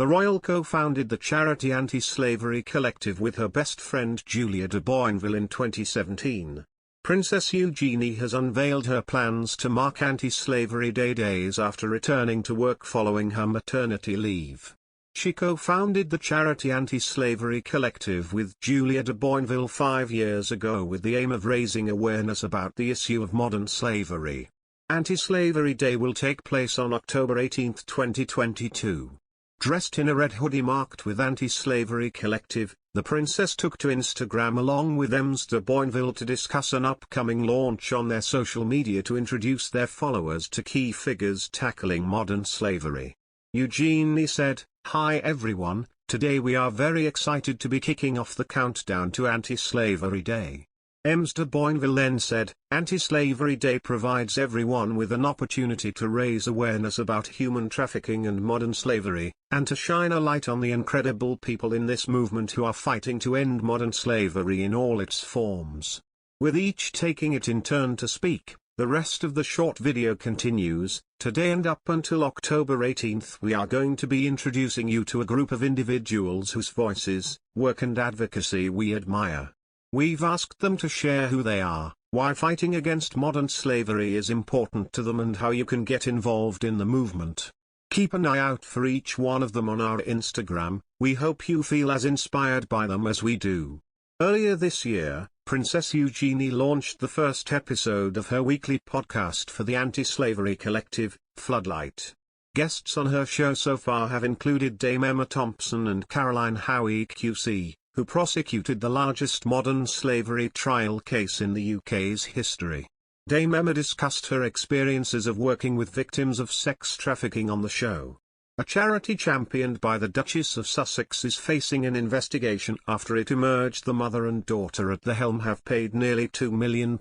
The royal co-founded the charity Anti-Slavery Collective with her best friend Julia de Boinville in 2017. Princess Eugenie has unveiled her plans to mark Anti-Slavery Day days after returning to work following her maternity leave. She co-founded the charity Anti-Slavery Collective with Julia de Boinville 5 years ago with the aim of raising awareness about the issue of modern slavery. Anti-Slavery Day will take place on October 18, 2022. Dressed in a red hoodie marked with Anti-Slavery Collective, the princess took to Instagram along with Ms de Boinville to discuss an upcoming launch on their social media to introduce their followers to key figures tackling modern slavery. Eugenie said, "Hi everyone, today we are very excited to be kicking off the countdown to Anti-Slavery Day." Ms de Boinville then said, "Anti-Slavery Day provides everyone with an opportunity to raise awareness about human trafficking and modern slavery, and to shine a light on the incredible people in this movement who are fighting to end modern slavery in all its forms." With each taking it in turn to speak, the rest of the short video continues. "Today and up until October 18th we are going to be introducing you to a group of individuals whose voices, work and advocacy we admire. We've asked them to share who they are, why fighting against modern slavery is important to them and how you can get involved in the movement. Keep an eye out for each one of them on our Instagram, we hope you feel as inspired by them as we do." Earlier this year, Princess Eugenie launched the first episode of her weekly podcast for the Anti-Slavery Collective, Floodlight. Guests on her show so far have included Dame Emma Thompson and Caroline Howe QC, who prosecuted the largest modern slavery trial case in the UK's history. Dame Emma discussed her experiences of working with victims of sex trafficking on the show. A charity championed by the Duchess of Sussex is facing an investigation after it emerged the mother and daughter at the helm have paid nearly £2 million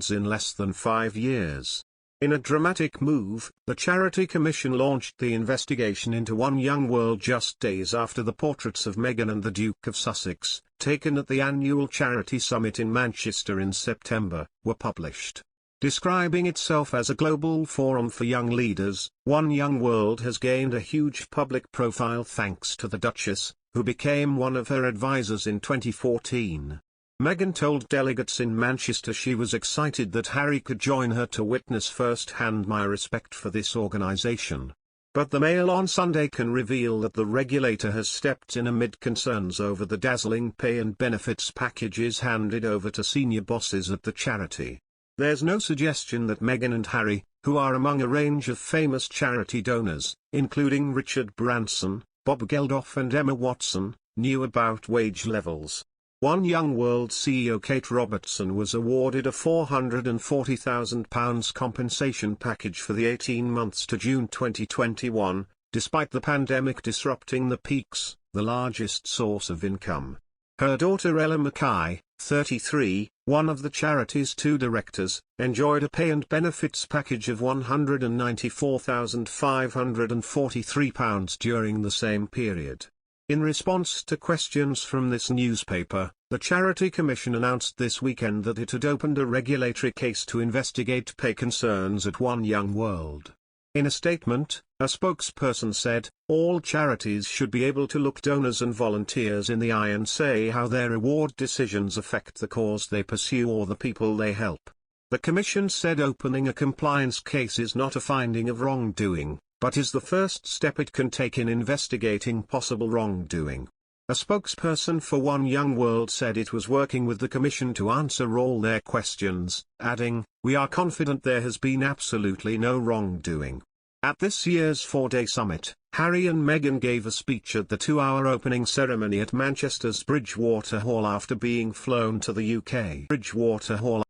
in less than 5 years. In a dramatic move, the Charity Commission launched the investigation into One Young World just days after the portraits of Meghan and the Duke of Sussex, taken at the annual Charity Summit in Manchester in September, were published. Describing itself as a global forum for young leaders, One Young World has gained a huge public profile thanks to the Duchess, who became one of her advisors in 2014. Meghan told delegates in Manchester she was excited that Harry could join her to witness firsthand my respect for this organisation. But the Mail on Sunday can reveal that the regulator has stepped in amid concerns over the dazzling pay and benefits packages handed over to senior bosses at the charity. There's no suggestion that Meghan and Harry, who are among a range of famous charity donors, including Richard Branson, Bob Geldof and Emma Watson, knew about wage levels. One Young World CEO Kate Robertson was awarded a £440,000 compensation package for the 18 months to June 2021, despite the pandemic disrupting the peaks, the largest source of income. Her daughter Ella Mackay, 33, one of the charity's 2 directors, enjoyed a pay and benefits package of £194,543 during the same period. In response to questions from this newspaper, the Charity Commission announced this weekend that it had opened a regulatory case to investigate pay concerns at One Young World. In a statement, a spokesperson said, "All charities should be able to look donors and volunteers in the eye and say how their reward decisions affect the cause they pursue or the people they help." The Commission said opening a compliance case is not a finding of wrongdoing, but is the first step it can take in investigating possible wrongdoing. A spokesperson for One Young World said it was working with the Commission to answer all their questions, adding, "We are confident there has been absolutely no wrongdoing." At this year's 4-day summit, Harry and Meghan gave a speech at the 2-hour opening ceremony at Manchester's Bridgewater Hall after being flown to the UK. Bridgewater Hall